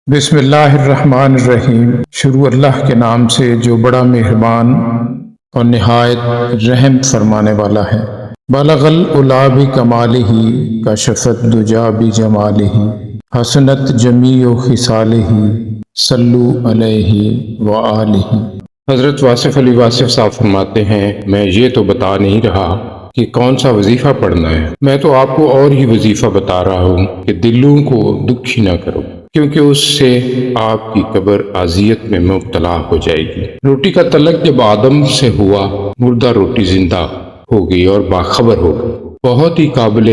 بسم اللہ الرحمن الرحیم۔ شروع اللہ کے نام سے جو بڑا مہربان اور نہایت رحم فرمانے والا ہے۔ بلغ العلا بکمالہ کشفت الدجی بجمالہ حسنت جمیع خصالہ صلو علیہ وآلہ۔ حضرت واصف علی واصف صاحب فرماتے ہیں، میں یہ تو بتا نہیں رہا کہ کون سا وظیفہ پڑھنا ہے، میں تو آپ کو اور ہی وظیفہ بتا رہا ہوں کہ دلوں کو دکھی نہ کرو، کیونکہ اس سے آپ کی قبر اذیت میں مبتلا ہو جائے گی۔ روٹی کا تعلق جب آدم سے ہوا، مردہ روٹی زندہ ہو گئی اور باخبر ہو گئی۔ بہت ہی قابل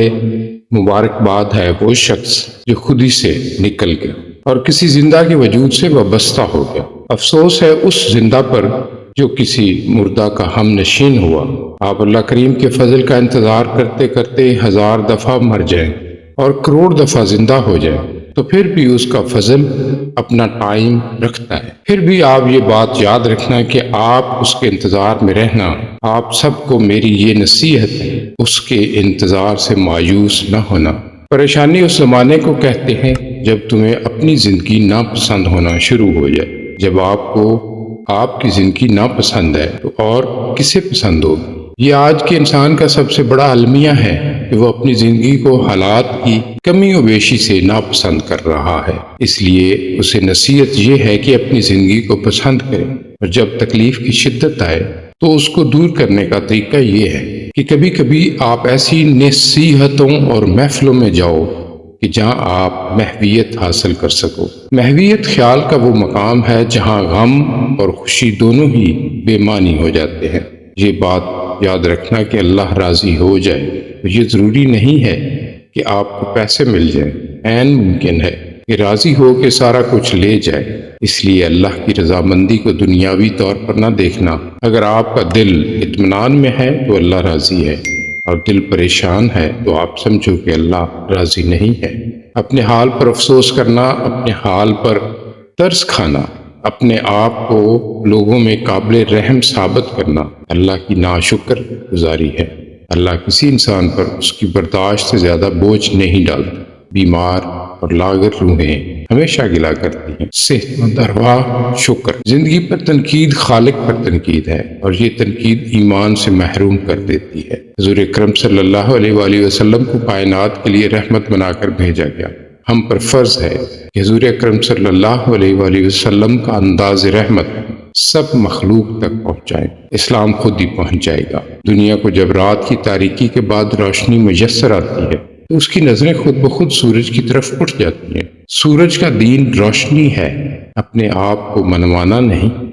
مبارکباد ہے وہ شخص جو خود ہی سے نکل گیا اور کسی زندہ کے وجود سے وابستہ ہو گیا۔ افسوس ہے اس زندہ پر جو کسی مردہ کا ہم نشین ہوا۔ آپ اللہ کریم کے فضل کا انتظار کرتے کرتے 1000 دفعہ مر جائیں اور کروڑ دفعہ زندہ ہو جائیں تو پھر بھی اس کا فضل اپنا ٹائم رکھتا ہے۔ پھر بھی آپ یہ بات یاد رکھنا کہ آپ اس کے انتظار میں رہنا۔ آپ سب کو میری یہ نصیحت ہے، اس کے انتظار سے مایوس نہ ہونا۔ پریشانی اس زمانے کو کہتے ہیں جب تمہیں اپنی زندگی ناپسند ہونا شروع ہو جائے۔ جب آپ کو آپ کی زندگی ناپسند ہے تو اور کسے پسند ہوگی؟ یہ آج کے انسان کا سب سے بڑا المیہ ہے کہ وہ اپنی زندگی کو حالات کی کمی و بیشی سے ناپسند کر رہا ہے۔ اس لیے اسے نصیحت یہ ہے کہ اپنی زندگی کو پسند کرے، اور جب تکلیف کی شدت آئے تو اس کو دور کرنے کا طریقہ یہ ہے کہ کبھی کبھی آپ ایسی نصیحتوں اور محفلوں میں جاؤ کہ جہاں آپ محویت حاصل کر سکو۔ محویت خیال کا وہ مقام ہے جہاں غم اور خوشی دونوں ہی بے معنی ہو جاتے ہیں۔ یہ بات یاد رکھنا کہ اللہ راضی ہو جائے تو یہ ضروری نہیں ہے کہ آپ کو پیسے مل جائیں، عین ممکن ہے کہ راضی ہو کے سارا کچھ لے جائے۔ اس لیے اللہ کی رضامندی کو دنیاوی طور پر نہ دیکھنا۔ اگر آپ کا دل اطمینان میں ہے تو اللہ راضی ہے، اور دل پریشان ہے تو آپ سمجھو کہ اللہ راضی نہیں ہے۔ اپنے حال پر افسوس کرنا، اپنے حال پر ترس کھانا، اپنے آپ کو لوگوں میں قابل رحم ثابت کرنا اللہ کی ناشکر گزاری ہے۔ اللہ کسی انسان پر اس کی برداشت سے زیادہ بوجھ نہیں ڈالتا۔ بیمار اور لاغر روحیں ہمیشہ گلا کرتی ہیں، صحت مند ارواح شکر۔ زندگی پر تنقید خالق پر تنقید ہے، اور یہ تنقید ایمان سے محروم کر دیتی ہے۔ حضور اکرم صلی اللہ علیہ وآلہ وسلم کو کائنات کے لیے رحمت بنا کر بھیجا گیا۔ ہم پر فرض ہے کہ حضور اکرم صلی اللہ علیہ وآلہ وسلم کا انداز رحمت سب مخلوق تک پہنچائیں۔ اسلام خود ہی پہنچ جائے گا۔ دنیا کو جب رات کی تاریکی کے بعد روشنی میسر آتی ہے تو اس کی نظریں خود بخود سورج کی طرف اٹھ جاتی ہیں۔ سورج کا دین روشنی ہے، اپنے آپ کو منوانا نہیں۔